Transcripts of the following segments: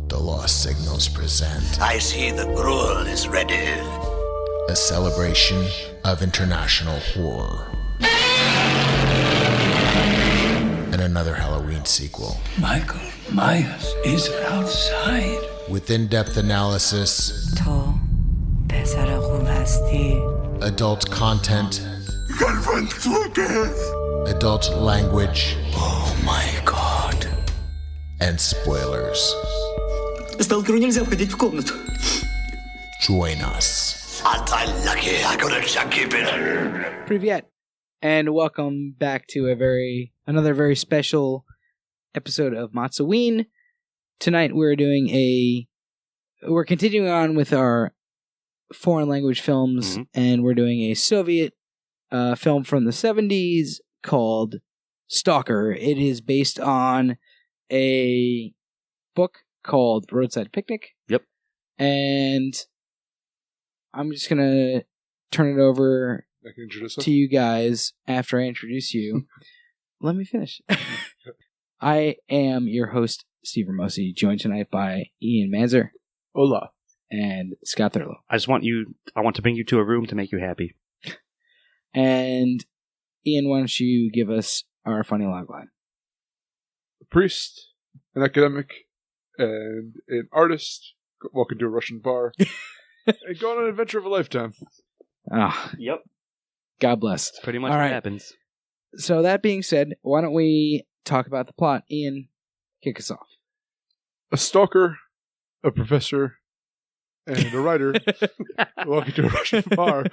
The Lost Signals present I see the gruel is ready. a celebration of international horror and another Halloween sequel Michael Myers is outside. with in-depth analysis, تو پسر خوب هستی. adult content, adult language, Oh my god. and spoilers. Сталкеру нельзя входить в комнату. Join us. Aren't I lucky I got a chunky bit? Privyet, and welcome back to another very special episode of MOTS-O-Ween. Tonight we're continuing on with our foreign language films, and we're doing a Soviet film from the 70s called Stalker. It is based on a book called Roadside Picnic. Yep. And I'm just going to turn it over to you guys after I introduce you. Let me finish. I am your host, Steve Ramosi, joined tonight by Ian Manzer. Hola. And Scott Thurlow. I want to bring you to a room to make you happy. And Ian, why don't you give us our funny logline? A priest, an academic, and an artist walk into a Russian bar and go on an adventure of a lifetime. Yep. God bless. That's pretty much All what right. happens. So that being said, why don't we talk about the plot? Ian, kick us off. A stalker, a professor, and a writer walk into a Russian bar.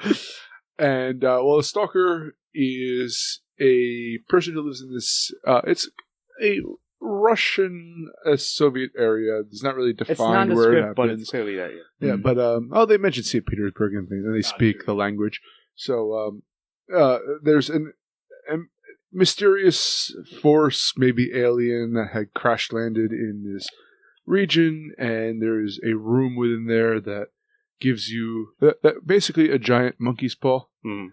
And, a stalker is a person who lives in this, it's a Russian Soviet area. It's not really It's defined where it nondescript, but happens. it's clearly that. Yeah, but they mentioned St. Petersburg and things, and they speak the language. So there's a mysterious force, maybe alien, that had crash landed in this region, and there's a room within there that gives you that basically a giant monkey's paw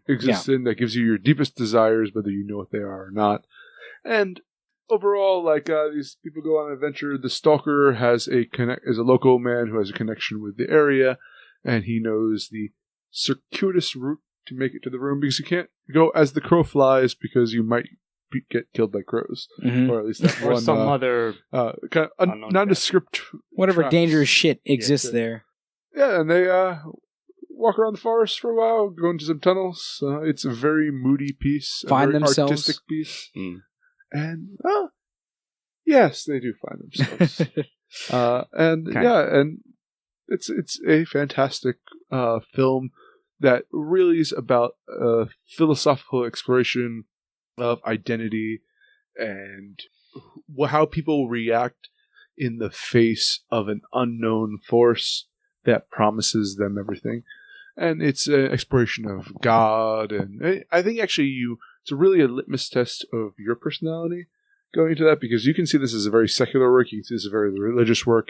exists in that gives you your deepest desires, whether you know what they are or not. And overall, these people go on an adventure. The stalker is a local man who has a connection with the area, and he knows the circuitous route to make it to the room, because you can't go as the crow flies, because you might get killed by crows, or at least that Or one, some other kind of nondescript Whatever traps. dangerous shit exists there. Yeah, and they walk around the forest for a while, go into some tunnels. It's a very moody piece, Find a very themselves. artistic piece, and yes, they do find themselves. And it's a fantastic film that really is about philosophical exploration of identity and how people react in the face of an unknown force that promises them everything. And it's an exploration of God, and I think actually it's really a litmus test of your personality going into that, because you can see this as a very secular work, you can see this as a very religious work,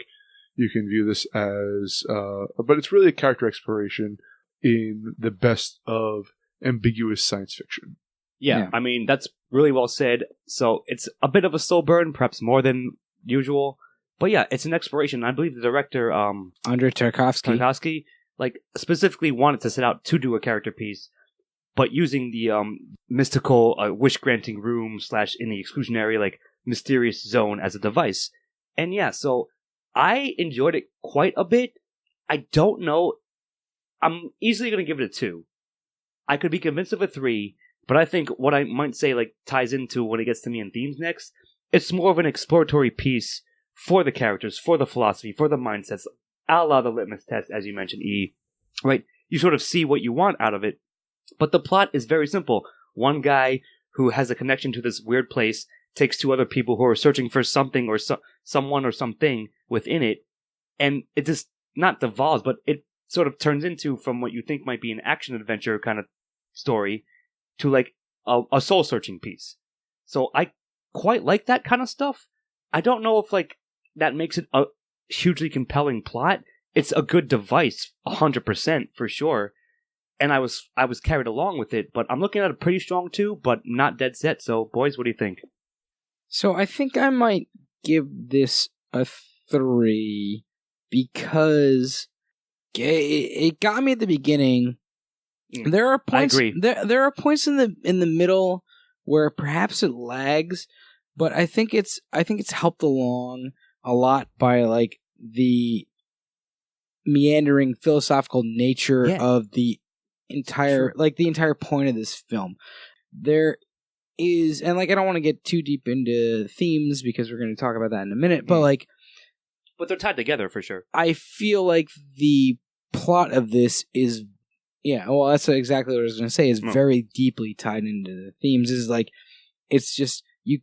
you can view this as but it's really a character exploration in the best of ambiguous science fiction. Yeah, I mean, that's really well said. So it's a bit of a slow burn, perhaps more than usual. But yeah, it's an exploration. I believe the director, Andrei Tarkovsky, specifically wanted to set out to do a character piece, but using the mystical wish-granting room / in the exclusionary, mysterious zone as a device. And yeah, so I enjoyed it quite a bit. I don't know. I'm easily going to give it a 2. I could be convinced of a 3, but I think what I might say ties into when it gets to me in themes next. It's more of an exploratory piece for the characters, for the philosophy, for the mindsets, a la the litmus test, as you mentioned, E. Right? You sort of see what you want out of it, but the plot is very simple. One guy who has a connection to this weird place takes 2 other people who are searching for something or someone or something within it, and it just not devolves, but it sort of turns into, from what you think might be an action adventure kind of story, to a soul searching piece. So I quite like that kind of stuff. I don't know if that makes it a hugely compelling plot. It's a good device, 100% for sure. and I was carried along with it. But I'm looking at it pretty strong 2, but not dead set. So, boys, what do you think? So I think I might give this a 3 because it got me at the beginning. There are points. I agree. There are points in the middle where perhaps it lags, but I think it's helped along a lot by like the meandering philosophical nature of the entire the entire point of this film. There is, and like I don't want to get too deep into themes because we're going to talk about that in a minute, but they're tied together for sure. I feel like the plot of this is that's exactly what I was going to say, is very deeply tied into the themes. Is like, it's just, you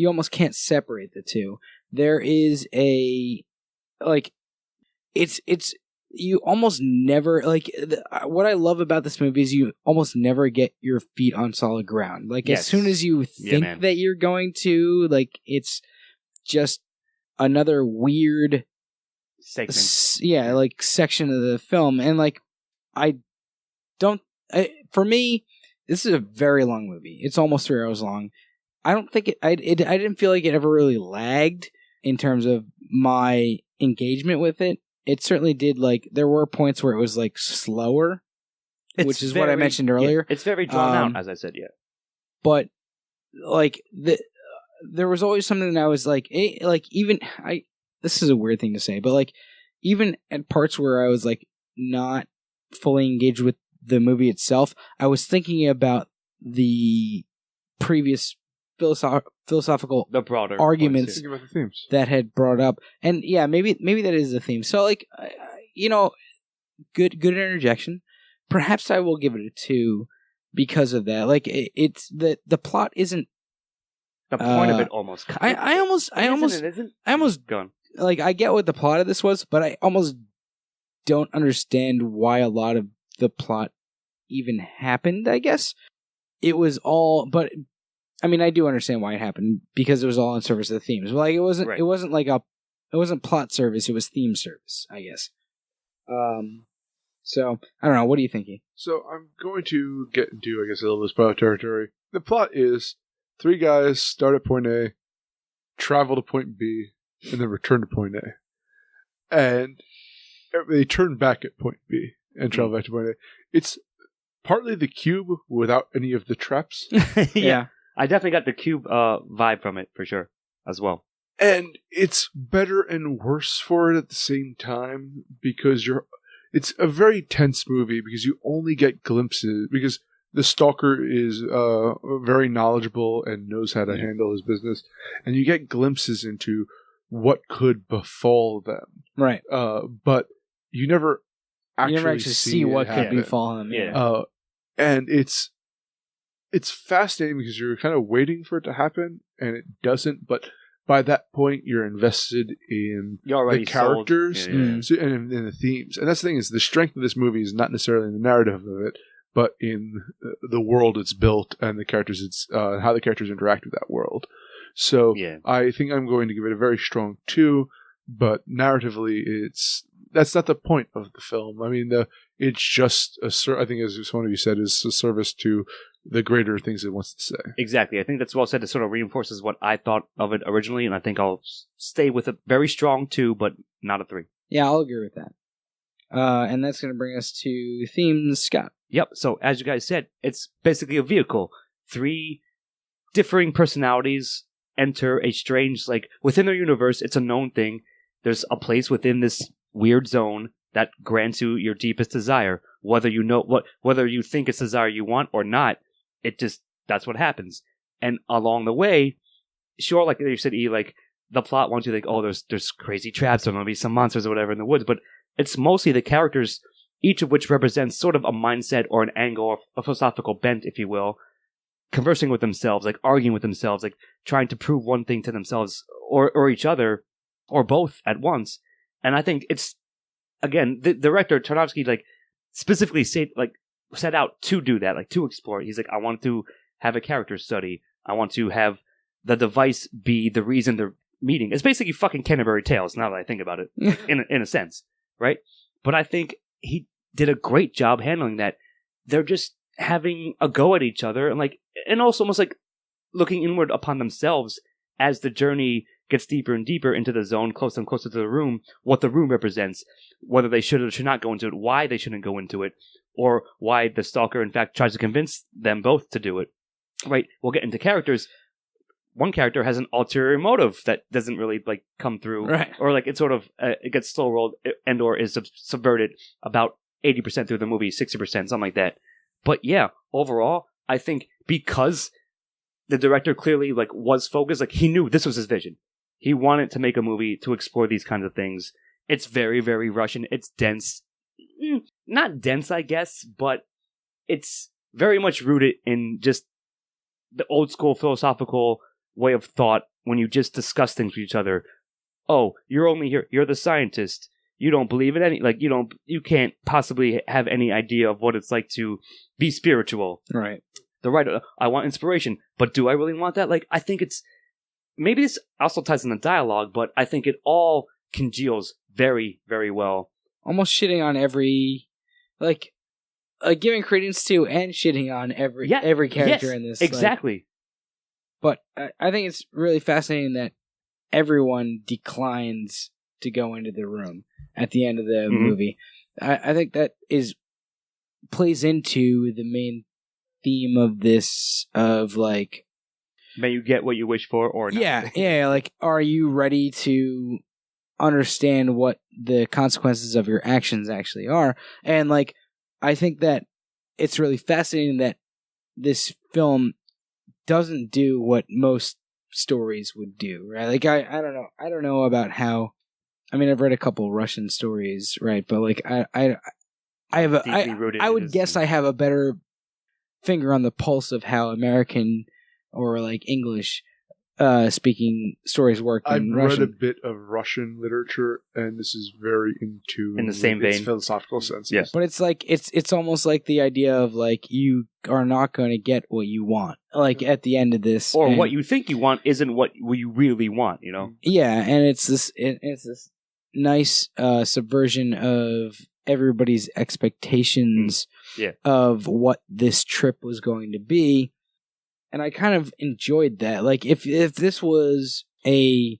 almost can't separate the two. There is you almost never, what I love about this movie is you almost never get your feet on solid ground. Like, as soon as you think that you're going to, it's just another weird segment. Section of the film. And for me, this is a very long movie. It's almost 3 hours long. I don't think I didn't feel like it ever really lagged in terms of my engagement with it. It certainly did. There were points where it was slower, which is what I mentioned earlier. It's very drawn out, as I said. Yeah, but there was always something that I was this is a weird thing to say, but even at parts where I was not fully engaged with the movie itself, I was thinking about the previous philosophical the broader arguments about the themes that had brought up, and maybe that is the theme. So good interjection. Perhaps I will give it a 2 because of that. It's the plot isn't the point of it almost. I almost gone. I get what the plot of this was, but I almost don't understand why a lot of the plot even happened. I guess it was all, but I mean, I do understand why it happened because it was all in service of the themes. But it wasn't. Right. It wasn't plot service. It was theme service, I guess. So I don't know. What are you thinking? So I'm going to get into, I guess, a little bit of spoiler territory. The plot is 3 guys start at point A, travel to point B, and then return to point A, and they turn back at point B and travel back to point A. It's partly the Cube without any of the traps. Yeah. I definitely got the Cube vibe from it for sure as well. And it's better and worse for it at the same time because it's a very tense movie because you only get glimpses because the Stalker is very knowledgeable and knows how to handle his business, and you get glimpses into what could befall them. Right. But you never actually see what could befall them. Yeah. And it's fascinating because you're kind of waiting for it to happen, and it doesn't. But by that point, you're invested in the characters and in the themes. And that's the thing, is the strength of this movie is not necessarily in the narrative of it, but in the world it's built and the characters how the characters interact with that world. So I think I'm going to give it a very strong 2, but narratively, that's not the point of the film. I mean, it's just I think, as one of you said, is a service to the greater things it wants to say. Exactly. I think that's well said. It sort of reinforces what I thought of it originally, and I think I'll stay with a very strong 2, but not a 3. Yeah, I'll agree with that. And that's going to bring us to themes, Scott. Yep. So, as you guys said, it's basically a vehicle. 3 differing personalities enter a strange, within their universe, it's a known thing. There's a place within this weird zone that grants you your deepest desire. Whether you think it's the desire you want or not, that's what happens. And along the way, sure, like you said, the plot wants you to think, oh, there's crazy traps, there's going to be some monsters or whatever in the woods, but it's mostly the characters, each of which represents sort of a mindset or an angle or a philosophical bent, if you will, conversing with themselves, arguing with themselves, trying to prove one thing to themselves or each other, or both at once. And I think it's, again, the director, Tarnowski, specifically set out to do that, to explore it. He's I want to have a character study. I want to have the device be the reason they're meeting. It's basically fucking Canterbury Tales, now that I think about it, in a sense, right? But I think he did a great job handling that. They're just having a go at each other, and also almost like looking inward upon themselves as the journey gets deeper and deeper into the zone, closer and closer to the room, what the room represents, whether they should or should not go into it, why they shouldn't go into it, or why the Stalker, in fact, tries to convince them both to do it. Right? We'll get into characters. One character has an ulterior motive that doesn't really come through, right? Or it sort of it gets slow rolled and or is subverted about 80% through the movie, 60%, something like that. But yeah, overall, I think because the director clearly was focused, he knew this was his vision. He wanted to make a movie to explore these kinds of things. It's very, very Russian. It's dense. Not dense, I guess, but it's very much rooted in just the old school philosophical way of thought when you just discuss things with each other. Oh, you're only here. You're the scientist. You don't believe in any, you can't possibly have any idea of what it's like to be spiritual. Right. The writer, I want inspiration, but do I really want that? I think it's, maybe this also ties in the dialogue, but I think it all congeals very, very well. Almost shitting on every, giving credence to and shitting on every character in this. Exactly. But I think it's really fascinating that everyone declines to go into the room at the end of the movie. I think that plays into the main theme of this, of may you get what you wish for or not. Yeah, are you ready to understand what the consequences of your actions actually are? And I think that it's really fascinating that this film doesn't do what most stories would do, right? I don't know about how. I mean, I've read a couple Russian stories, right? But I would guess I have a better finger on the pulse of how American or English speaking stories work in Russian. I've read a bit of Russian literature, and this is very in the same vein, philosophical sense. Yes, but it's almost like the idea of you are not going to get what you want, at the end of this, or what you think you want isn't what you really want. Yeah, and it's this nice subversion of everybody's expectations of what this trip was going to be. And I kind of enjoyed that. If this was they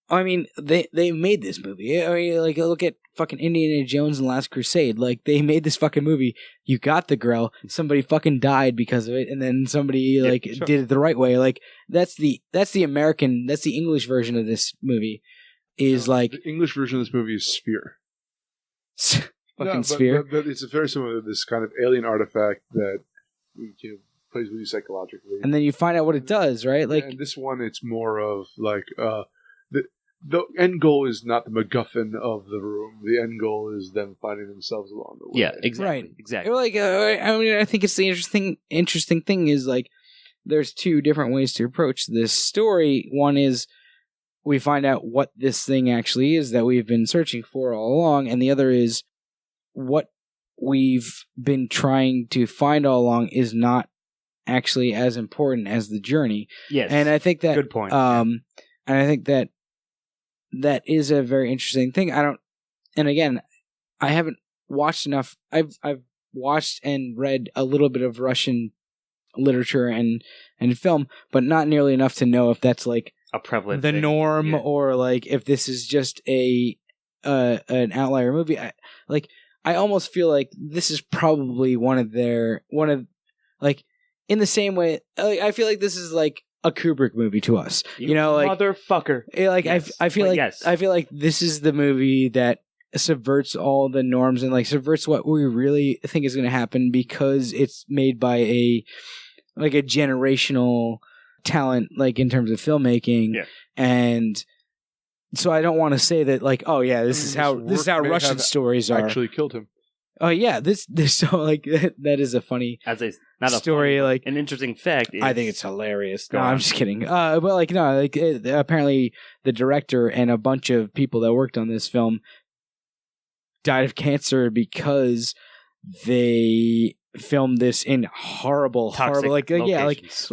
made this movie. I mean, look at fucking Indiana Jones and Last Crusade. They made this fucking movie. You got the girl. Somebody fucking died because of it, and then somebody did it the right way. That's the American. That's the English version of this movie. The English version of this movie is Sphere. Sphere. But it's very similar to this kind of alien artifact that plays with you psychologically, and then you find out what it does, right? And this one, it's more of the end goal is not the MacGuffin of the room. The end goal is them finding themselves along the way. Yeah, exactly. Right. Exactly. I think it's the interesting thing is there's two different ways to approach this story. One is we find out what this thing actually is that we've been searching for all along, and the other is what we've been trying to find all along is not actually as important as the journey. Yes. And I think that good point. And I think that is a very interesting thing. I haven't watched enough. I've watched and read a little bit of Russian literature and film, but not nearly enough to know if that's a prevalent the thing. norm, or if this is just an outlier movie. I almost feel like this is probably in the same way. I feel like this is a Kubrick movie to us. Motherfucker. Yes. I feel like this is the movie that subverts all the norms and subverts what we really think is going to happen because it's made by a generational talent, in terms of filmmaking. Yeah. And so I don't want to say that this is how Russian stories are. Actually killed him. Oh yeah, this so that is a funny story. An interesting fact. I think it's hilarious. No, I'm just kidding. Apparently the director and a bunch of people that worked on this film died of cancer because they filmed this in horrible locations.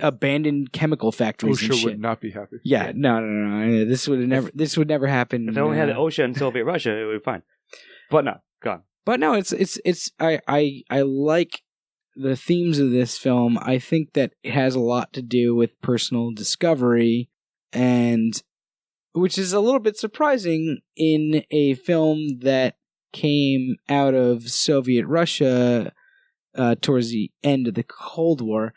abandoned chemical factories. OSHA and shit. would not be happy. Yeah, no. This would never happen. If they only had OSHA in Soviet Russia, it would be fine. But no, go on. But no, I like the themes of this film. I think that it has a lot to do with personal discovery, and which is a little bit surprising in a film that came out of Soviet Russia towards the end of the Cold War.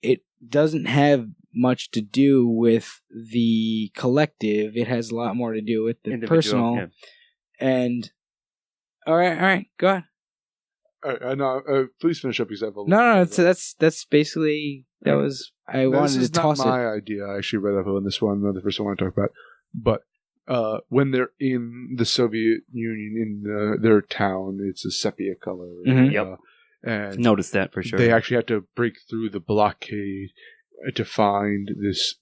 It doesn't have much to do with the collective. It has a lot more to do with the Individual, personal. yeah. And all right, go ahead. No, please finish up because I have a No, that's basically that was. I wanted to toss This is not my idea. I actually read up on this one. Not the first one I want to talk about. But when they're in the Soviet Union in their town, it's a sepia color. Mhm. Yep. And Noticed that for sure. they actually have to break through the blockade to find this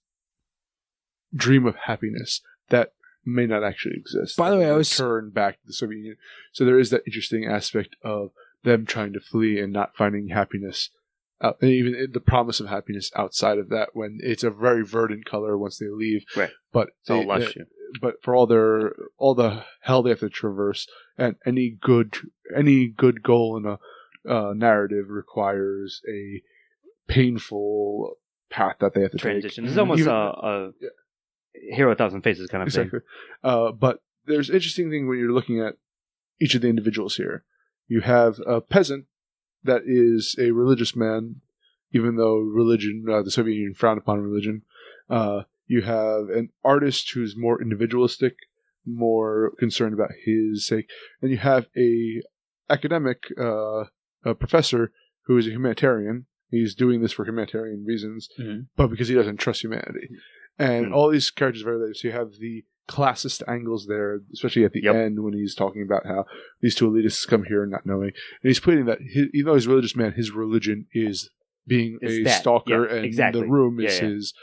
dream of happiness that may not actually exist. By the way, I was turn back to the Soviet Union. So there is that interesting aspect of them trying to flee and not finding happiness, and even the promise of happiness outside of that. When it's a very verdant color once they leave, Right. But It's all lush. but for all the hell they have to traverse, and any good goal in a narrative requires a painful path that they have to Transition. take. It's almost Even- a Hero 1,000 Faces kind of Exactly. thing. But there's interesting thing when you're looking at each of the individuals here. You have a peasant that is a religious man, even though religion, the Soviet Union frowned upon religion. You have an artist who's more individualistic, more concerned about his sake, and you have a academic, a professor who is a humanitarian. He's doing this for humanitarian reasons, but because he doesn't trust humanity. And all these characters are very related. So you have the classist angles there, especially at the end when he's talking about how these two elitists come here not knowing. And he's putting that, even though he's a religious man, his religion is being a stalker, and exactly. the room is his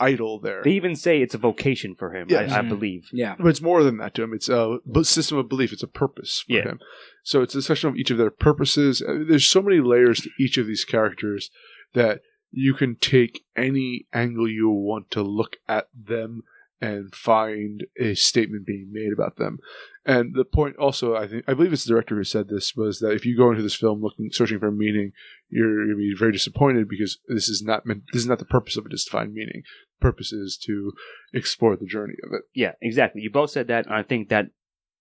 idol there. They even say it's a vocation for him, Yes. I believe. Yeah. But it's more than that to him. It's a system of belief. It's a purpose for him. So it's a discussion of each of their purposes. There's so many layers to each of these characters that you can take any angle you want to look at them and find a statement being made about them. And the point also, I believe it's the director who said this, was that if you go into this film searching for meaning, you're going to be very disappointed because this is not the purpose of it, is to find meaning. The purpose is to explore the journey of it. Yeah, exactly. You both said that, and I think that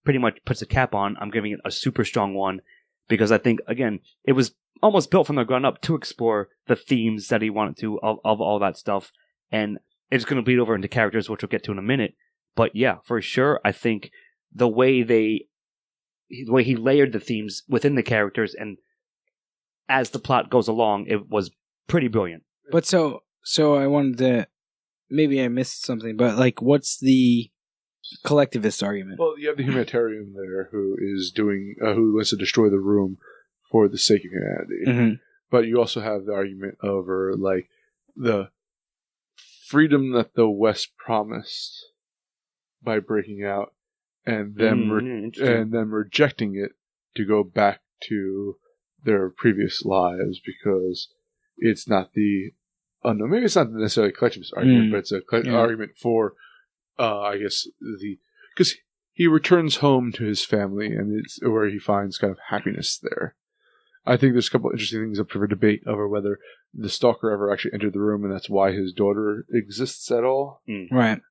pretty much puts a cap on. I'm giving it a super strong one because I think, again, it was almost built from the ground up to explore the themes that he wanted to of all that stuff. And it's going to bleed over into characters, which we'll get to in a minute. But yeah, for sure, I think the way he layered the themes within the characters, and as the plot goes along, it was pretty brilliant. But so I wanted to, maybe I missed something, but like, what's the collectivist argument? Well, you have the humanitarian there who wants to destroy the room for the sake of humanity. Mm-hmm. But you also have the argument over like the freedom that the West promised by breaking out, and them rejecting it to go back to their previous lives because it's not the maybe it's not necessarily a collectivist argument, but it's a argument for I guess because he returns home to his family, and it's where he finds kind of happiness there. I think there's a couple of interesting things up for debate over whether the stalker ever actually entered the room, and that's why his daughter exists at all, Right?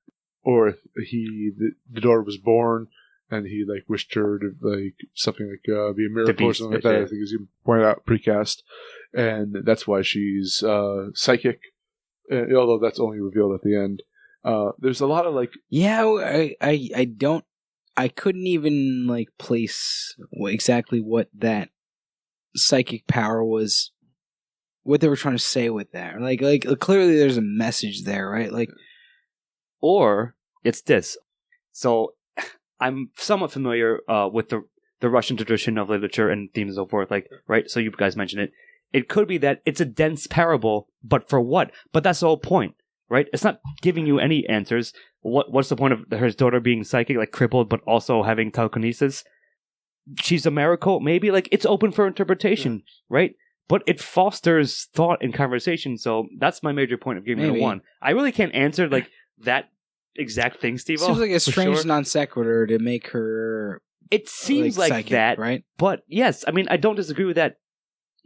or if the daughter was born and he like wished her to like something like be a miracle or something like that. I think as you pointed out, precast, and that's why she's psychic. Although that's only revealed at the end. There's a lot of like I couldn't even like place exactly what that psychic power was, what they were trying to say with that. Like clearly there's a message there, right? Like, or it's this. So I'm somewhat familiar with the Russian tradition of literature and themes and so forth. Like, right? So you guys mentioned it. It could be that it's a dense parable, but for what? But that's the whole point, right? It's not giving you any answers. What's the point of his daughter being psychic, like crippled, but also having telekinesis? She's a miracle, maybe. Like, it's open for interpretation, right? But it fosters thought and conversation. So that's my major point of giving it a 1. I really can't answer like that exact thing, Steve. Seems like a strange non sequitur to make her It seems like psychic, that, right? But yes, I mean, I don't disagree with that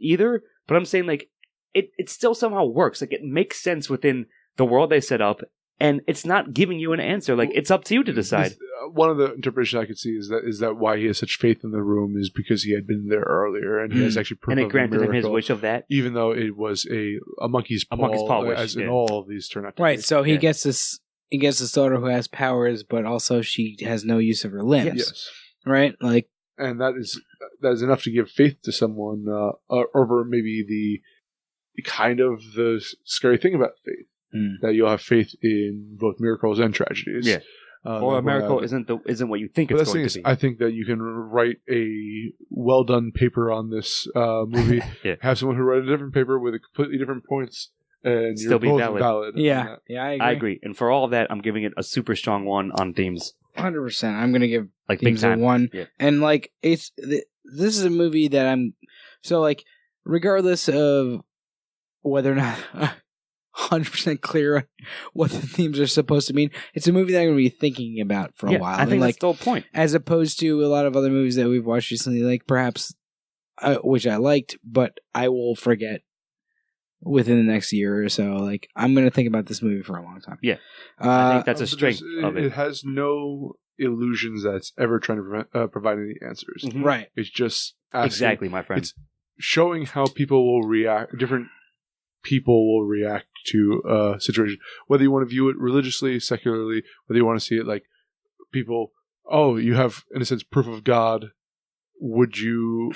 either. But I'm saying like it still somehow works. Like it makes sense within the world they set up, and it's not giving you an answer. Like it's up to you to decide. One of the interpretations I could see is that why he has such faith in the room is because he had been there earlier, and he has actually proof And it of granted the him his miracle, wish of that. even though it was a monkey's paw, wish, as in yeah. all of these turn out to Right. be. So he Yeah. gets this. He gets this daughter who has powers, but also she has no use of her limbs. Yes. Right. Like. And that is enough to give faith to someone over maybe the kind of the scary thing about faith, that you'll have faith in both miracles and tragedies. Yeah. Or a miracle isn't. isn't what you think But it's that's the going thing to is, be. I think that you can write a well done paper on this movie. Yeah. Have someone who write a different paper with a completely different points, and Still you're be both valid. valid. Yeah. Yeah. I agree. And for all of that, I'm giving it a super strong 1 on themes. 100%. I'm gonna give Like big Themes a time. 1. Yeah. And like this is a movie that I'm so like regardless of whether or not 100% clear on what the themes are supposed to mean, it's a movie that I'm gonna be thinking about for a while. I think and, that's like the whole point. as opposed to a lot of other movies that we've watched recently, like perhaps which I liked, but I will forget within the next year or so. Like I'm gonna think about this movie for a long time. Yeah. I think that's a But strength of It it. has no illusions that it's ever trying to provide any answers. Mhm. Right. It's just asking, Exactly, my friend. It's showing how people will react. Different people will react to a situation, whether you want to view it religiously, secularly, whether you want to see it like people. Oh, you have in a sense proof of God. Would you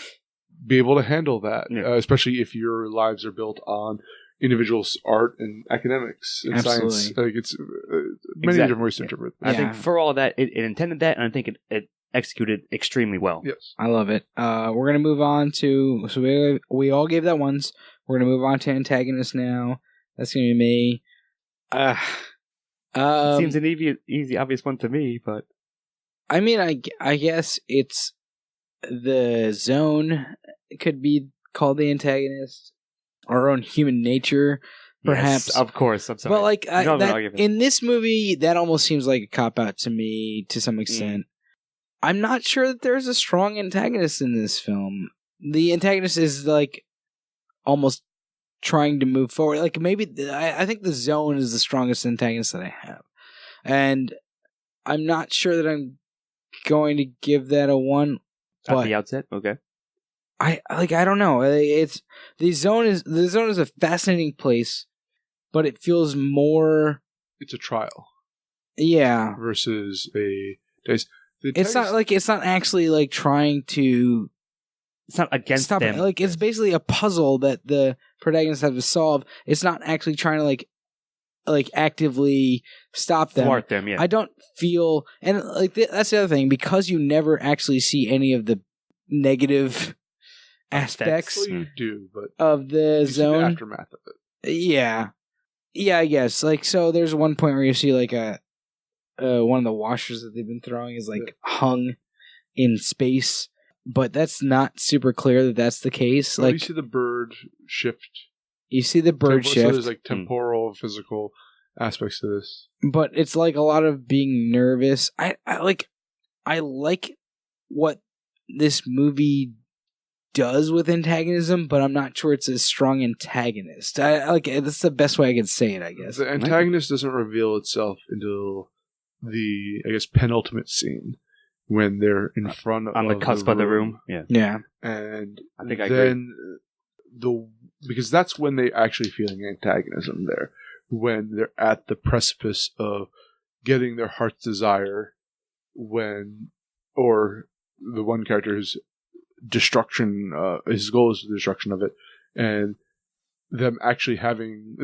be able to handle that? Yeah. Especially if your lives are built on individuals' art and academics and Absolutely. science. Like it's many Exactly. different ways to interpret. I Yeah. think for all that, it intended that, and I think it executed extremely well. Yes. I love it. We're gonna move on to we all gave that ones. We're gonna move on to antagonist now. That's gonna be me. It seems an easy, obvious one to me, but I mean, I guess it's the zone. It could be called the antagonist. Our own human nature, perhaps. Yes, of course. I'm sorry. But like You don't have an that, argument. in this movie, that almost seems like a cop out to me to some extent. I'm not sure that there's a strong antagonist in this film. The antagonist is like almost trying to move forward. Like maybe I think the zone is the strongest antagonist that I have, and I'm not sure that I'm going to give that a 1. At But the outset, okay. I don't know. It's the zone is a fascinating place, but it feels more. It's a trial Yeah, versus a dice. The it's dice- not actually like trying to It's not against stop them. it. Like it's basically a puzzle that the protagonists have to solve. It's not actually trying to like actively stop them. Thwart them, yeah. I don't feel, and like that's the other thing, because you never actually see any of the negative aspects well, you do, but of the you see the zone. aftermath of it. Yeah, I guess. Like, so there's one point where you see like one of the washers that they've been throwing is like hung in space, but that's not super clear that that's the case. Well, Like, you see the bird shift. you see the bird So shift, there's like temporal, physical aspects to this. but it's like a lot of being nervous. I like what this movie does with antagonism, but I'm not sure it's a strong antagonist. I like that's the best way I can say it, I guess. The antagonist doesn't reveal itself until the, I guess, penultimate scene when they're in front of on the cusp of the room. Yeah. Yeah. And I think I then because that's when they actually feeling antagonism there, when they're at the precipice of getting their heart's desire, or the one character's destruction, his goal is the destruction of it, and them actually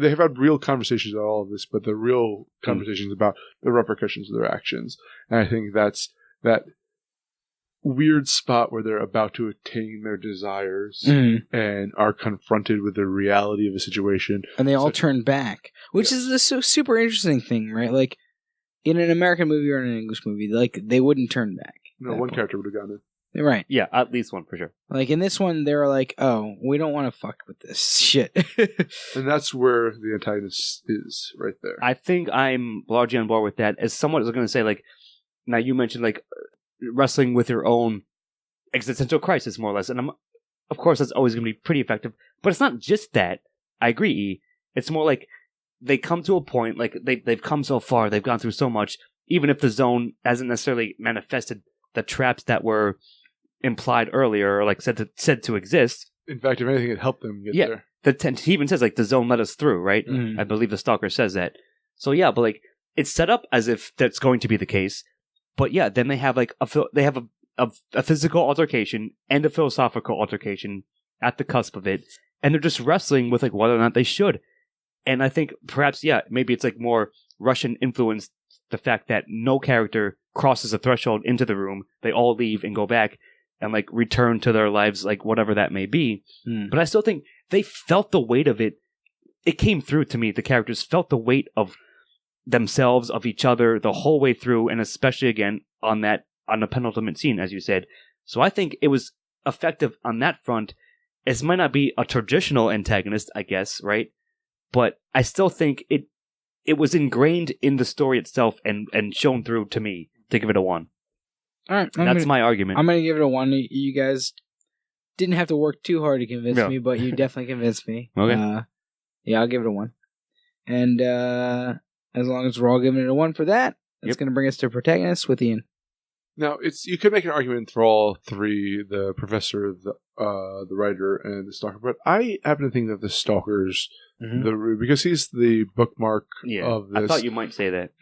they have had real conversations about all of this, but the real conversations about the repercussions of their actions. And I think that's that weird spot where they're about to attain their desires and are confronted with the reality of a situation. And they all turn back, which is the super interesting thing, right? Like, in an American movie or in an English movie, like, they wouldn't turn back. No, one character would have gone in. Right. Yeah, at least one for sure. Like, in this one, they were like, oh, we don't want to fuck with this shit. And that's where the antagonist is, right there. I think I'm largely on board with that. As someone is going to say, like, now you mentioned, like, wrestling with your own existential crisis, more or less. And of course, that's always going to be pretty effective. But it's not just that. I agree, E. It's more like they come to a point, like they've come so far, they've gone through so much, even if the zone hasn't necessarily manifested the traps that were implied earlier, or like said to exist. In fact, if anything, it helped them get there. He even says, like, the zone let us through, right? Mhm. I believe the Stalker says that. So yeah, but like, it's set up as if that's going to be the case. But yeah, then they have like a physical altercation and a philosophical altercation at the cusp of it, and they're just wrestling with like whether or not they should. And I think perhaps, yeah, maybe it's like more Russian influenced, the fact that no character crosses a threshold into the room. They all leave and go back and like return to their lives, like whatever that may be. But I still think they felt the weight of it. It came through to me. The characters felt the weight of themselves, of each other, the whole way through, and especially again on the penultimate scene, as you said. So I think it was effective on that front. It might not be a traditional antagonist, I guess, right? But I still think it was ingrained in the story itself and shown through to me to give it a 1. All right. That's my argument. I'm going to give it a 1. You guys didn't have to work too hard to convince me, but you definitely convinced me. Okay. Yeah, I'll give it a 1. And as long as we're all giving it a 1 for that, it's going to bring us to protagonists with Ian. Now, you could make an argument for all three: the professor, the writer, and the stalker. But I happen to think that the stalker's because he's the bookmark of this. I thought you might say that.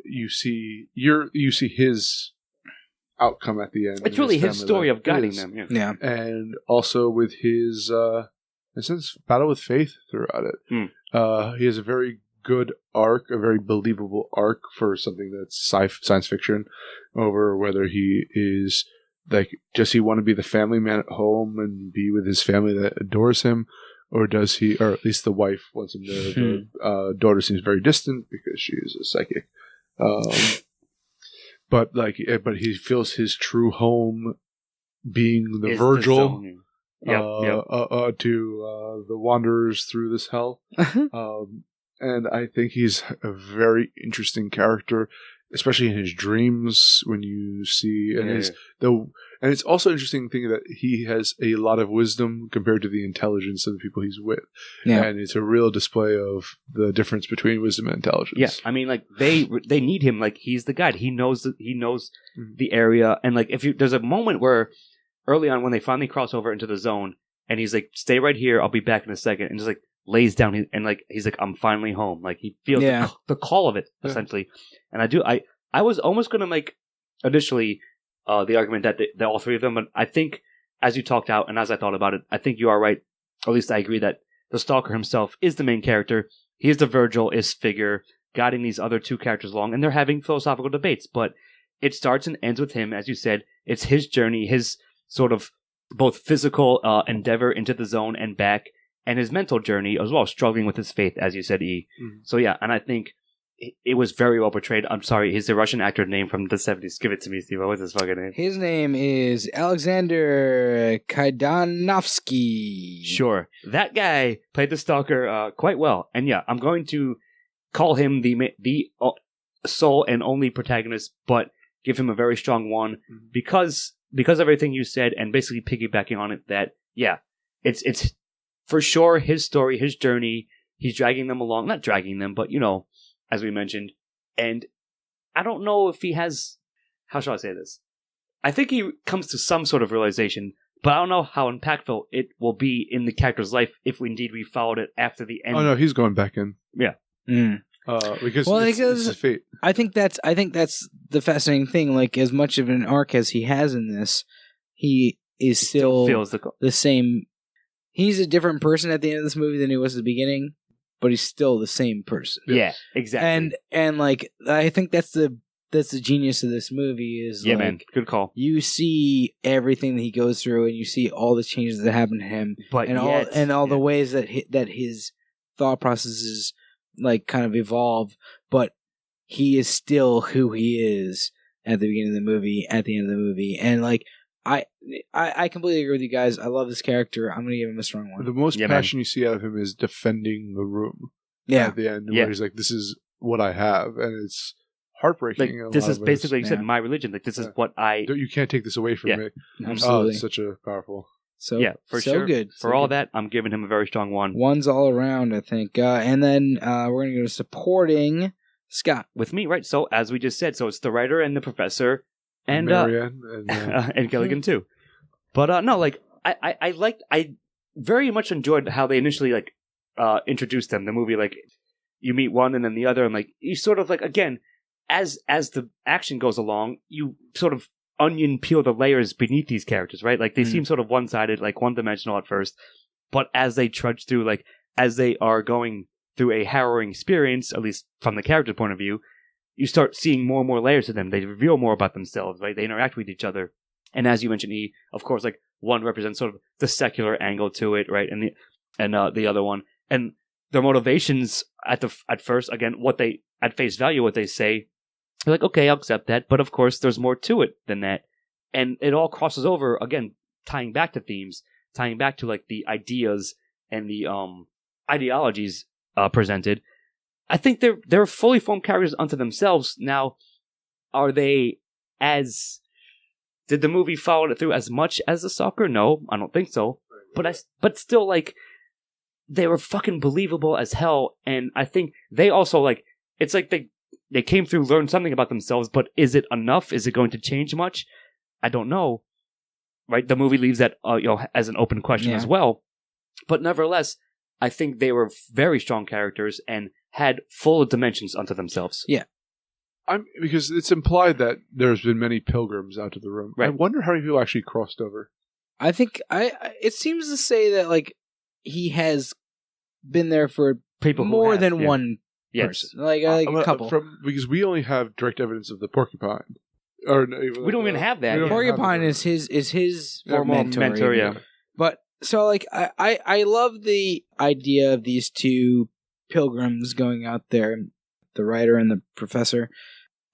You see his outcome at the end. It's really his story of guiding them. Yeah, and also with his, in a sense, battle with faith throughout it. He has a very good arc, a very believable arc for something that's science fiction, over whether he is like, does he want to be the family man at home and be with his family that adores him, or does he, or at least the wife wants him there. The daughter seems very distant because she is a psychic, but he feels his true home being the Virgil to the wanderers through this hell. And I think he's a very interesting character, especially in his dreams when you see, and it's also interesting thing that he has a lot of wisdom compared to the intelligence of the people he's with. Yeah. And it's a real display of the difference between wisdom and intelligence. Yeah, I mean, like they need him. Like he's the guide. He knows the area, and like there's a moment where early on when they finally cross over into the zone, and he's like, "Stay right here. I'll be back in a second," and just like lays down and like he's like, "I'm finally home." Like he feels the call of it essentially. And I was almost going to make initially the argument that all three of them, but I think as you talked out and as I thought about it, I think you are right. Or at least I agree that the Stalker himself is the main character. He is the Virgil-ist figure guiding these other two characters along, and they're having philosophical debates. But it starts and ends with him, as you said. It's his journey, his sort of both physical endeavor into the zone and back, and his mental journey as well, struggling with his faith, as you said, E. So yeah, and I think it was very well portrayed. I'm sorry, he's the Russian actor name from the 70s. Give it to me, Steve. What's his fucking name? His name is Alexander Kaidanovsky. Sure. That guy played the Stalker quite well. And yeah, I'm going to call him the sole and only protagonist, but give him a very strong 1 because of everything you said, and basically piggybacking on it that, yeah, it's for sure his story, his journey. He's dragging them along. Not dragging them, but, as we mentioned. And I don't know if he has... How shall I say this? I think he comes to some sort of realization, but I don't know how impactful it will be in the character's life if indeed we followed it after the end. Oh, no, he's going back in. Yeah. Because it's his fate. I think that's the fascinating thing. Like, as much of an arc as he has in this, he is still feels the same. He's a different person at the end of this movie than he was at the beginning, but he's still the same person. Yeah, exactly. And like, I think that's the genius of this movie is, yeah, man, good call. You see everything that he goes through, and you see all the changes that happen to him, all the ways that his thought processes like kind of evolve, but he is still who he is at the beginning of the movie, at the end of the movie, and like I completely agree with you guys. I love this character. I'm going to give him a strong 1. The most passion you see out of him is defending the room. At the end, where he's like, "This is what I have," and it's heartbreaking. Like, in a this lot is of ways. basically, like you said, Yeah. my religion. Like, this is Yeah. what I... You can't take this away from Yeah. me. Oh, Absolutely. it's such a powerful. So Yeah, for so sure. good. For So all good. that, I'm giving him a very strong 1. One's all around, I think. And then we're going to go to supporting Scott. With me, right? So, as we just said, so it's the writer and the professor and Marianne and and Gilligan too. But no, like I very much enjoyed how they initially like introduced them. The movie, like you meet one and then the other, and like you sort of like again as the action goes along, you sort of onion peel the layers beneath these characters, right? Like they seem sort of one-sided, like one-dimensional at first, but as they trudge through, like as they are going through a harrowing experience, at least from the character point of view, you start seeing more and more layers to them. They reveal more about themselves, right? They interact with each other. And as you mentioned, of course, like one represents sort of the secular angle to it, right? And the other one, and their motivations at first, again, what they at face value, what they say, you're like, okay, I'll accept that. But of course, there's more to it than that, and it all crosses over again, tying back to themes, tying back to like the ideas and the ideologies presented. I think they're fully formed characters unto themselves. Now, are they as... Did the movie follow it through as much as the Stalker? No, I don't think so. But still, like, they were fucking believable as hell. And I think they also, like, it's like they came through, learned something about themselves, but is it enough? Is it going to change much? I don't know. Right? The movie leaves that, as an open question as well. But nevertheless, I think they were very strong characters and had full dimensions unto themselves. Yeah. Because it's implied that there's been many pilgrims out to the room. Right. I wonder how many people actually crossed over. I think it seems to say that like he has been there for People who more have, than yeah. one Yes. person, like a couple. Because we only have direct evidence of the porcupine. Or We don't even have that. we don't Yeah. Porcupine have it. is his Former mentor, yeah. But so like I love the idea of these two pilgrims going out there, the writer and the professor,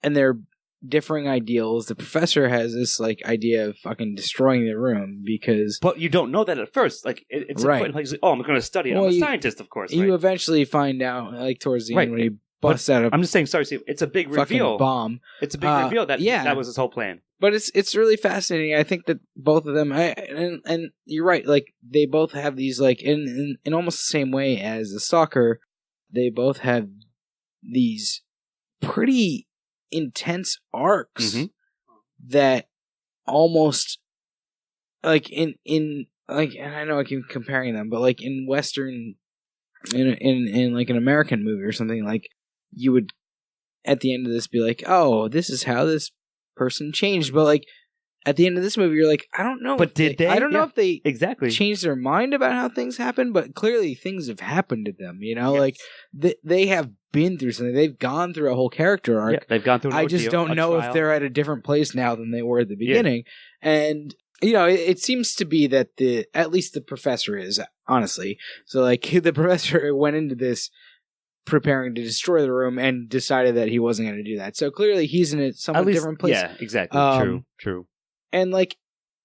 and their differing ideals. The professor has this like idea of fucking destroying the room because... But you don't know that at first. Like it's Right. a point, like, oh, I'm going to study it. Well, I'm a you- scientist, of course. You Right? eventually find out, like towards the Right. end when he busts out a I'm just saying. Sorry, Steve. It's a big fucking reveal. bomb. It's a big reveal that yeah. that was his whole plan. But it's really fascinating. I think that both of them, and you're right. Like they both have these like in almost the same way as the Stalker. They both have these pretty intense arcs that almost like in like, and I know I keep comparing them, but like in Western, in like an American movie or something, like you would at the end of this be like, oh, this is how this person changed. But like at the end of this movie, you're like, I don't know. But if did they? I don't know Yeah. if they Exactly. changed their mind about how things happen, but clearly things have happened to them. You know, Yes. like they have been through something. They've gone through a whole character arc. Yeah, they've gone through. An I just ordeal, don't a know if trial. they're at a different place now than they were at the beginning. And you know, it seems to be that at least the professor is, honestly. So like the professor went into this preparing to destroy the room and decided that he wasn't going to do that. So clearly he's in a somewhat At least, different place. Yeah, exactly. True. And like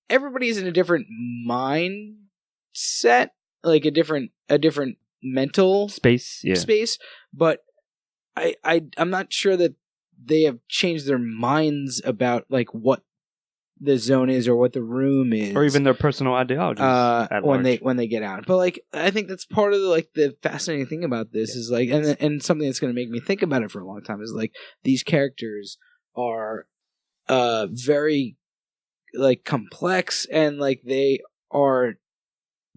everybody's in a different mindset, like a different mental Space. Yeah. space, but I'm not sure that they have changed their minds about like what the zone is or what the room is, Or even their personal ideologies. at when large. they get out. But like I think that's part of the fascinating thing about this is like, and something that's going to make me think about it for a long time is like these characters are very like complex, and like they are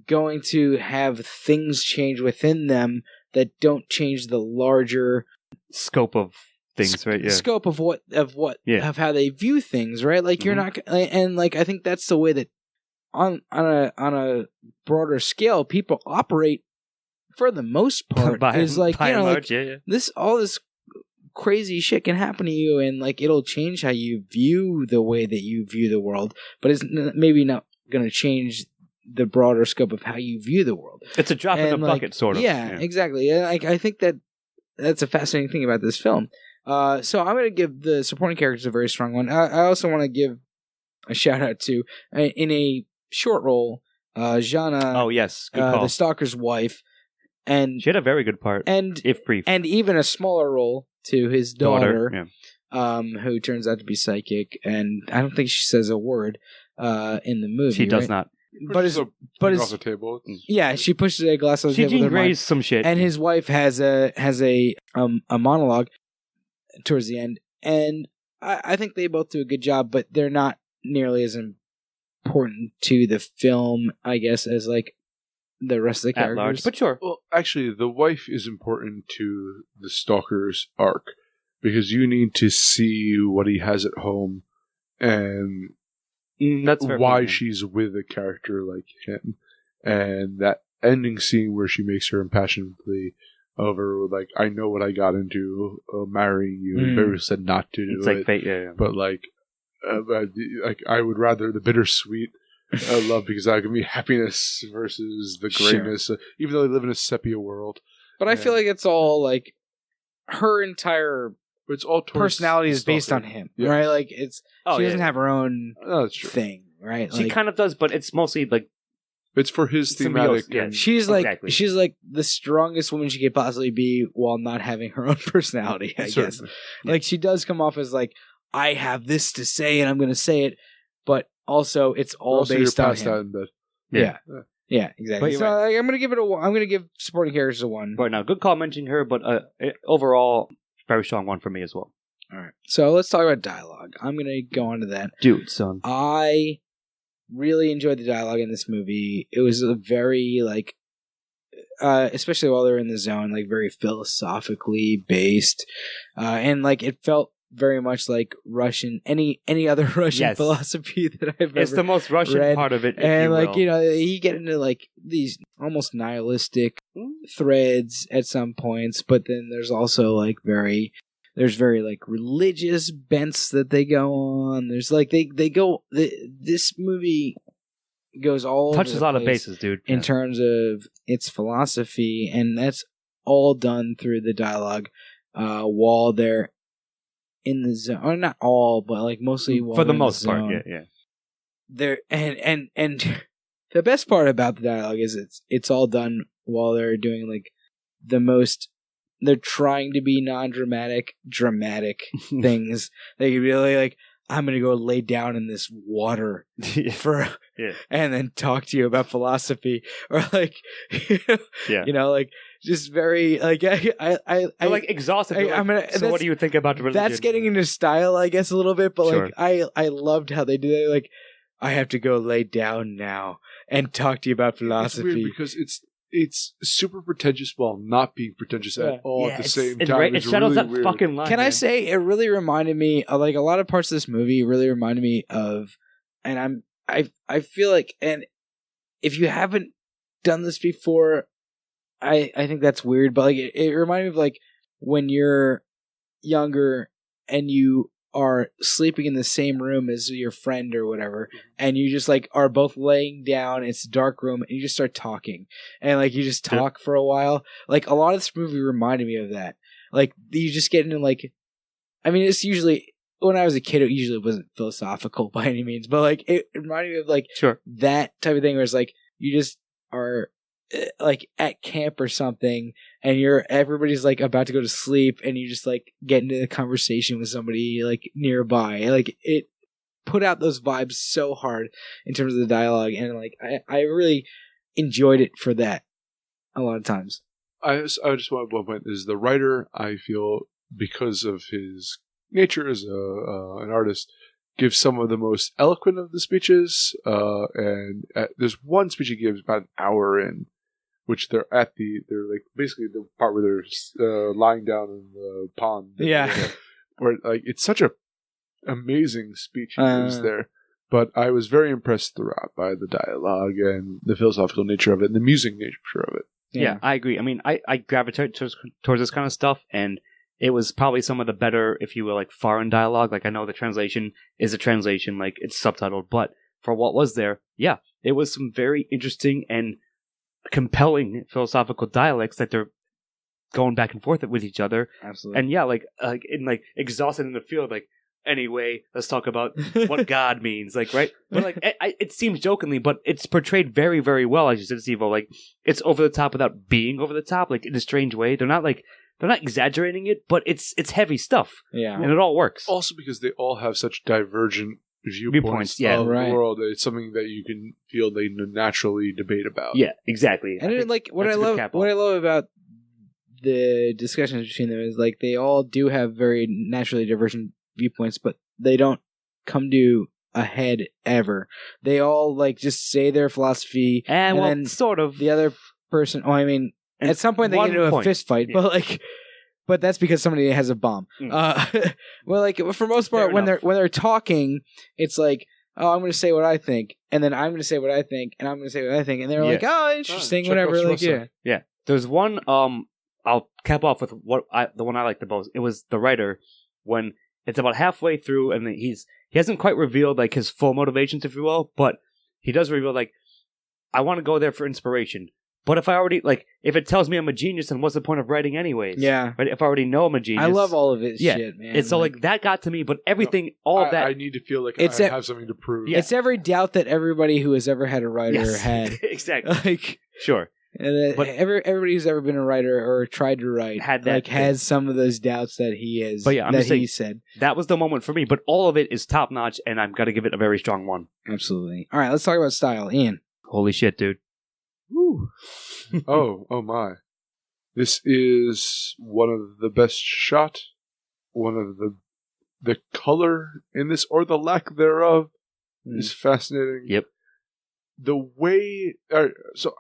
going to have things change within them that don't change the larger scope of things, right? Yeah. scope of what Yeah. of how they view things, right? Like you're not, and like I think that's the way that on a broader scale people operate for the most part. Is like, by you know, and like large, yeah. all this crazy shit can happen to you, and like it'll change how you view the way that you view the world, but it's maybe not going to change the broader scope of how you view the world. It's a drop in the like, bucket, sort of. Yeah, exactly. And I think that's a fascinating thing about this film. So I'm going to give the supporting characters a very strong one. I also want to give a shout out to, in a short role, Jana. Oh yes, good call. The Stalker's wife, and She had a very good part, and if brief. and even a smaller role to his daughter. who turns out to be psychic, and I don't think she says a word in the movie. She does right? not. But it's off the table. yeah, she pushes a glass on the She table. with Jean her mind. Grey's some shit. And his wife has a monologue towards the end, and I think they both do a good job, but they're not nearly as important to the film, I guess, as like the rest of the At characters. large, but sure. Well, actually, the wife is important to the Stalker's arc because you need to see what he has at home and That's fair why point, yeah. she's with a character like him. And that ending scene where she makes her impassionedly over, like, I know what I got into marrying you. And Barry said not to do It's it. like fate, yeah. But, like I would rather the bittersweet love because that can be happiness versus the Sure. grayness, even though they live in a sepia world. But I Yeah. feel like it's all like her entire But it's all towards personality is based Stalker. on him, Yeah. right? Like it's Oh, she yeah. doesn't have her own No, that's true. thing, right? She Like, kind of does, but it's mostly like It's for his Symbiosis, thematic. yeah. and- she's like Exactly. she's like the strongest woman she could possibly be while not having her own personality, I guess. Certainly. Like she does come off as like, I have this to say and I'm going to say it, but also it's all Also, based you're on past him. that in bed. Yeah. Yeah. Yeah, exactly. But you're So like, I'm going to give it I'm going to give supporting characters a 1. right now. Good call mentioning her, but overall, very strong 1 for me as well. All right. So let's talk about dialogue. I'm going to go on to that. Dude, son. I really enjoyed the dialogue in this movie. It was a very like especially while they're in the zone, like very philosophically based. And like it felt very much like Russian any other Russian Yes. philosophy that I've It's ever the most Russian read. part of it, if and you like will. you know you get into like these almost nihilistic threads at some points, but then there's also like very like religious bents that they go on. There's like this movie goes all over touches the a lot of place bases, dude. in terms of its philosophy, and that's all done through the dialogue while they're in the zone. Or not all, but like mostly while for the they're in most part, zone. yeah. There and the best part about the dialogue is it's all done while they're doing like the most. They're trying to be non-dramatic, dramatic things. They could be like, I'm going to go lay down in this water for, Yeah. and then talk to you about philosophy, or like, Yeah. you know, like just very like I They're like exhausted. They're I'm like, gonna- so that's- what do you think about religion? that's getting into style, I guess, a little bit. But Sure. like, I loved how they did it. Like, I have to go lay down now and talk to you about It's philosophy. weird because it's super pretentious while not being pretentious Yeah. at all Yeah, at the it's- same it, time. right, it It's straddles really that weird. fucking line. Can I man. say it really reminded me of like a lot of parts of this movie really reminded me of, and I feel like, and if you haven't done this before, I think that's weird, but like it reminded me of like when you're younger and you are sleeping in the same room as your friend or whatever, and you just like are both laying down, it's a dark room, and you just start talking, and like you just talk for a while. Like a lot of this movie reminded me of that. Like you just get into like, I mean, it's usually when I was a kid, it usually wasn't philosophical by any means, but like it reminded me of like Sure. that type of thing where it's like you just are like at camp or something, and everybody's like about to go to sleep, and you just like get into a conversation with somebody like nearby. Like it put out those vibes so hard in terms of the dialogue, and like I really enjoyed it for that a lot of times. I just want one point is the writer. I feel because of his nature as an artist, gives some of the most eloquent of the speeches. And there's one speech he gives about an hour in, which they're like basically the part where they're lying down in the pond. Yeah. Where like it's such a amazing speech he gives there. But I was very impressed throughout by the dialogue and the philosophical nature of it and the music nature of it. Yeah, I agree. I mean, I gravitate towards this kind of stuff, and it was probably some of the better, if you will, like foreign dialogue. Like I know the translation is a translation, like it's subtitled, but for what was there, yeah, it was some very interesting and compelling philosophical dialects that they're going back and forth with each other. Absolutely. And yeah, like exhausted in the field, like anyway, let's talk about what God means, like right. But like it seems jokingly, but it's portrayed very, very well. As you said, Steve, like it's over the top without being over the top, like in a strange way. They're not like they're not exaggerating it, but it's heavy stuff, Yeah. and it all works. Also because they all have such divergent viewpoints yeah, of right. the world. It's something that you can feel they naturally debate about. Yeah, exactly. And I it, think like what I that's a good love, cap what I off. love about the discussions between them is like they all do have very naturally divergent viewpoints, but they don't come to a head ever. They all like just say their philosophy, And, well, then sort of the other person. Oh, I mean, and at some point they one get into a point. fist fight, Yeah. but that's because somebody has a bomb. Well, like for most part, Fair when enough. they're talking, it's like, oh, I'm going to say what I think, and then I'm going to say what I think, and I'm going to say what I think, and they're Yeah. like, oh, interesting, check whatever. out Like, Shmessa. yeah, There's one. I'll cap off with the one I like the most. It was the writer when it's about halfway through, and he hasn't quite revealed like his full motivations, if you will, but he does reveal like, I want to go there for inspiration. But if I already if it tells me I'm a genius, then what's the point of writing anyways? yeah. Right? If I already know I'm a genius, I love all of his Yeah. shit, man. It's so like that got to me, but everything, all of that, I need to feel like It's I a- have something to prove. Yeah. It's every doubt that everybody who has ever had a writer yes, had. exactly, Like, sure. But- everybody who's ever been a writer or tried to write Had that like thing. has some of those doubts that he has. But yeah, I'm that just saying- he said. That was the moment for me, but all of it is top notch, and I've got to give it a very strong one. Absolutely. All right, let's talk about style, Ian. Holy shit, dude! Woo. oh my. This is one of the best shot, one of the color in this, or the lack thereof, is fascinating. Yep. The way, so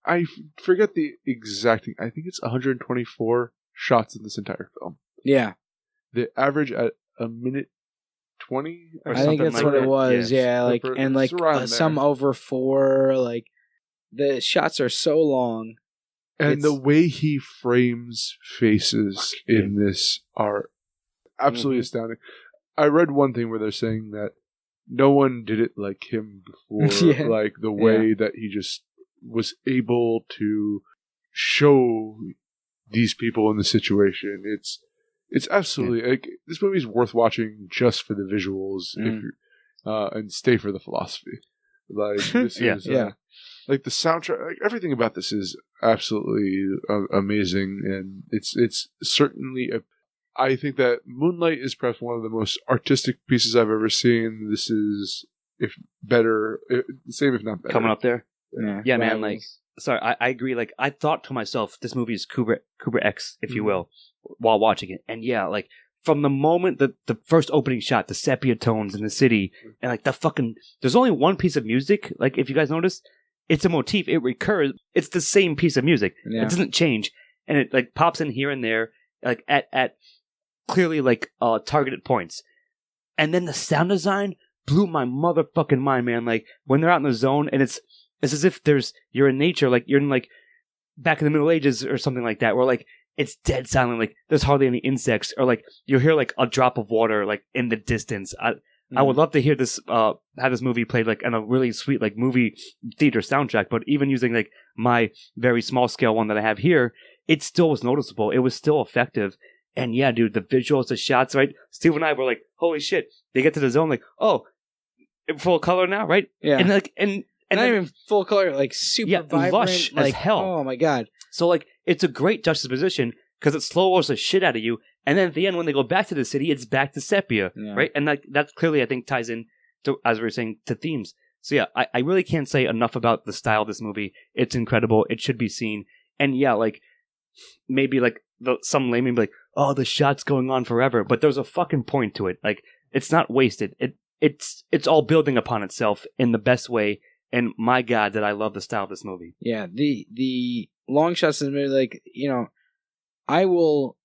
I forget the exact thing. I think it's 124 shots in this entire film. Yeah, The average at a minute 20 or I I think something that's like what it that. was. Yeah. Yeah, like It's and like around there. some over 4. Like the shots are so long. And the It's- way he frames faces in this are absolutely astounding. I read one thing where they're saying that no one did it like him before. Yeah. Like the way that he just was able to show these people in the situation. It's absolutely like this movie's worth watching just for the visuals if you and stay for the philosophy. Like this Yeah. is Yeah. like the soundtrack, like everything about this is absolutely amazing, and it's certainly I think that Moonlight is perhaps one of the most artistic pieces I've ever seen. This is same if not better. Coming up there, yeah, man. Rivals. Like, sorry, I agree. Like, I thought to myself, this movie is Kubrick X, if you will, while watching it, and yeah, like from the moment the first opening shot, the sepia tones in the city, and like there's only one piece of music. Like, if you guys notice. It's a motif. It recurs. It's the same piece of music. Yeah. It doesn't change, and it like pops in here and there, like at clearly like targeted points. And then the sound design blew my motherfucking mind, man. Like when they're out in the zone, and it's as if you're in nature, like you're in like back in the Middle Ages or something like that, where like it's dead silent. Like there's hardly any insects, or like you'll hear like a drop of water like in the distance. I would love to hear this, have this movie played like on a really sweet like movie theater soundtrack, but even using like my very small scale one that I have here, it still was noticeable. It was still effective. And yeah, dude, the visuals, the shots, right? Steve and I were like, holy shit. They get to the zone like, oh, in full color now, right? Yeah. And like, and not then- even full color, like super Yeah, vibrant, lush as like hell. Oh my god! So like, it's a great juxtaposition because it slows the shit out of you. And then at the end, when they go back to the city, it's back to sepia, Yeah. right? And that clearly, I think, ties in to, as we were saying, to themes. So yeah, I really can't say enough about the style of this movie. It's incredible. It should be seen. And yeah, like maybe like some layman be like, oh, the shot's going on forever, but there's a fucking point to it. Like it's not wasted. It's all building upon itself in the best way. And my God, did I love the style of this movie. Yeah, the long shots in the movie, like I will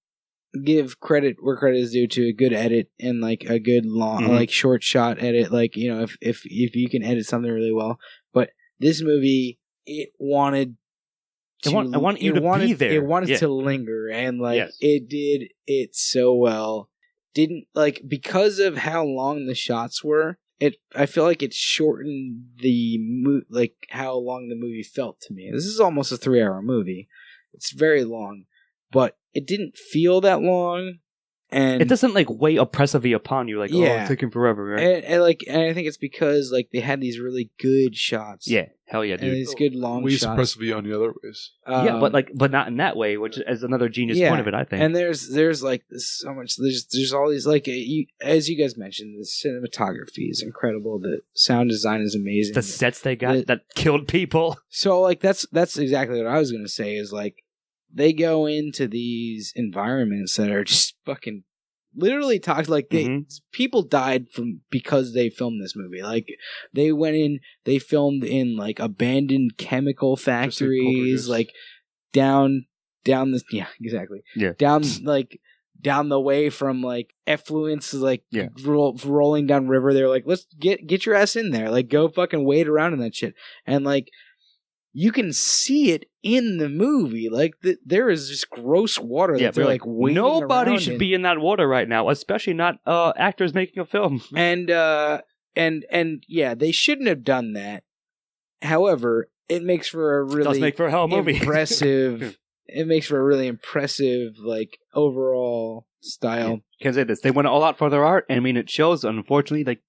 give credit where credit is due to a good edit and like a good long like short shot edit. Like if you can edit something really well, but this movie it wanted. I want you to be there. It wanted Yeah. to linger, and like Yes. it did it so well. Didn't like because of how long the shots were. I feel like it shortened like how long the movie felt to me. This is almost a 3-hour movie. It's very long, but it didn't feel that long. And it doesn't like weigh oppressively upon you, like, oh, it's taking forever, right? And I think it's because like they had these really good shots. Yeah, hell yeah, And dude. these good long Weighs shots. oppressively on the other ways. Yeah, but not in that way, which is another genius point of it, I think. And there's like so much. There's all these like as you guys mentioned, the cinematography is incredible. The sound design is amazing. The sets they got that killed people. So like that's exactly what I was gonna say. Is like they go into these environments that are just fucking literally toxic. Like people died because they filmed this movie. Like they went in, they filmed in like abandoned chemical factories, like down this. Yeah, exactly. Yeah, down the way from like effluence, like rolling down river. They're like, let's get your ass in there. Like go fucking wade around in that shit. And like you can see it in the movie. Like there is just gross water that they're like wading nobody around should in. be in that water right now, especially not actors making a film. And yeah, they shouldn't have done that. However, it makes for a really does make for a hell of a movie. Impressive. It makes for a really impressive, like overall style. Can't say this. They went all out for their art. I mean, it shows. Unfortunately, like.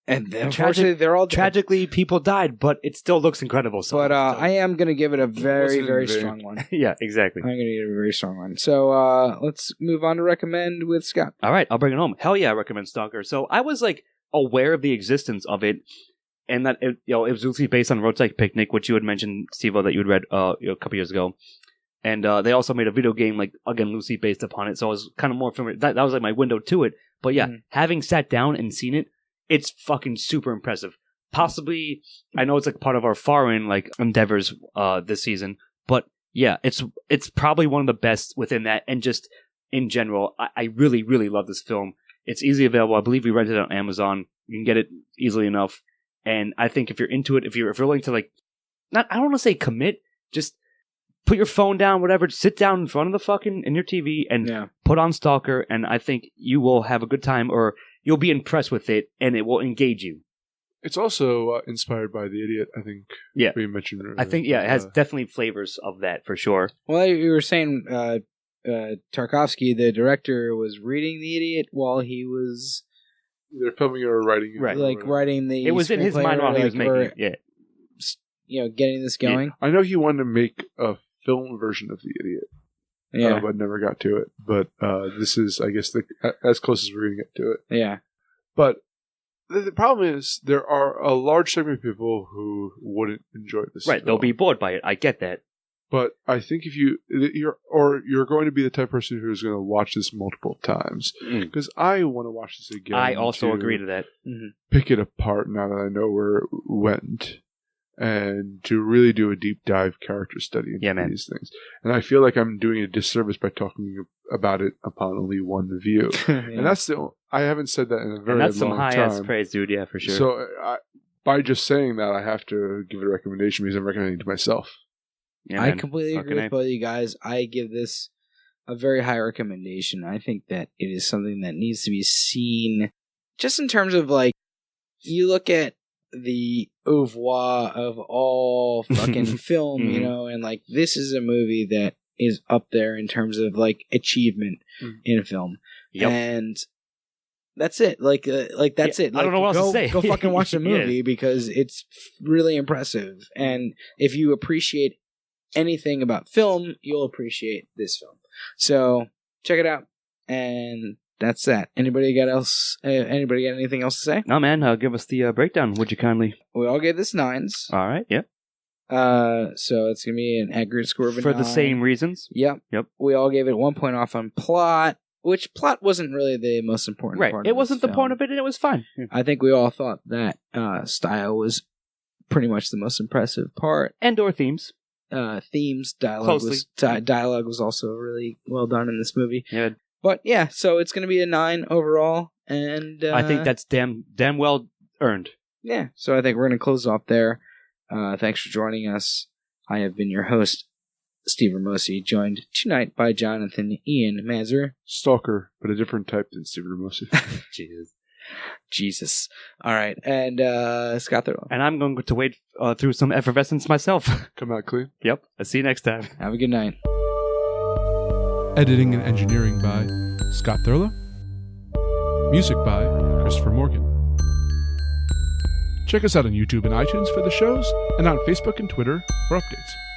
And unfortunately, they're all dead. Tragically, people died, but it still looks incredible. So, but I am going to give it a very, very strong one. Yeah, exactly. I'm going to give it a very strong one. So let's move on to recommend with Scott. All right, I'll bring it home. Hell yeah, I recommend Stalker. So I was like aware of the existence of it, and that it was loosely based on Roadside Picnic, which you had mentioned, Steve-O, that you had read a couple years ago. And they also made a video game, like again, loosely based upon it. So I was kind of more familiar. That was like my window to it. But yeah, having sat down and seen it. It's fucking super impressive. Possibly, I know it's like part of our foreign like endeavors this season, but yeah, it's probably one of the best within that. And just in general, I really, really love this film. It's easily available. I believe we rented it on Amazon. You can get it easily enough. And I think if you're into it, if you're willing to like, I don't want to say commit, just put your phone down, whatever. Sit down in front of the fucking in your TV and put on Stalker, and I think you will have a good time, or you'll be impressed with it, and it will engage you. It's also inspired by The Idiot, I think. Yeah. We mentioned earlier. I think, it has definitely flavors of that, for sure. Well, you were saying Tarkovsky, the director, was reading The Idiot while he was... Either filming or writing it. Right. Like writing the It was in his mind while he was making it, yeah. You know, getting this going. Yeah. I know he wanted to make a film version of The Idiot. Yeah. But never got to it. But this is, I guess, as close as we're going to get to it. Yeah. But the problem is there are a large segment of people who wouldn't enjoy this. Right, they'll be bored by it. I get that. But I think if you're going to be the type of person who's going to watch this multiple times, because I want to watch this again. I also agree to that. Pick it apart now that I know where it went, and to really do a deep dive character study into these things. And I feel like I'm doing a disservice by talking about it upon only one view. And that's I haven't said that in a very long time. And that's some high-ass praise, dude, yeah, for sure. So by just saying that, I have to give it a recommendation because I'm recommending it to myself. Yeah, I completely agree with both of you guys. I give this a very high recommendation. I think that it is something that needs to be seen just in terms of, like, you look at the oeuvre of all fucking film, you know, and, like, this is a movie that is up there in terms of, like, achievement in film. Yep. And that's it. Like that's it. Like, I don't know what else to say. Go fucking watch the movie because it's really impressive. And if you appreciate anything about film, you'll appreciate this film. So check it out, and that's that. Anybody got anything else to say? No, man. Give us the breakdown, would you kindly? We all gave this 9s. All right. Yep. So it's gonna be an aggregate score of a 9. For the same reasons. Yep. We all gave it 1 point off on plot, which plot wasn't really the most important part. Right. It wasn't the point of it, and it was fine. I think we all thought that style was pretty much the most impressive part, and/or themes. Dialogue was also really well done in this movie. Yeah. But yeah, so it's going to be a 9 overall, and I think that's damn well earned. Yeah, so I think we're going to close off there. Thanks for joining us. I have been your host, Steve Ramosi, joined tonight by Jonathan Ian Mazur. Stalker, but a different type than Steve Ramosi. Jesus. All right. And Scott Thurlow. And I'm going to wait through some effervescence myself. Come out clean. Yep. I'll see you next time. Have a good night. Editing and engineering by Scott Thurlow. Music by Christopher Morgan. Check us out on YouTube and iTunes for the shows, and on Facebook and Twitter for updates.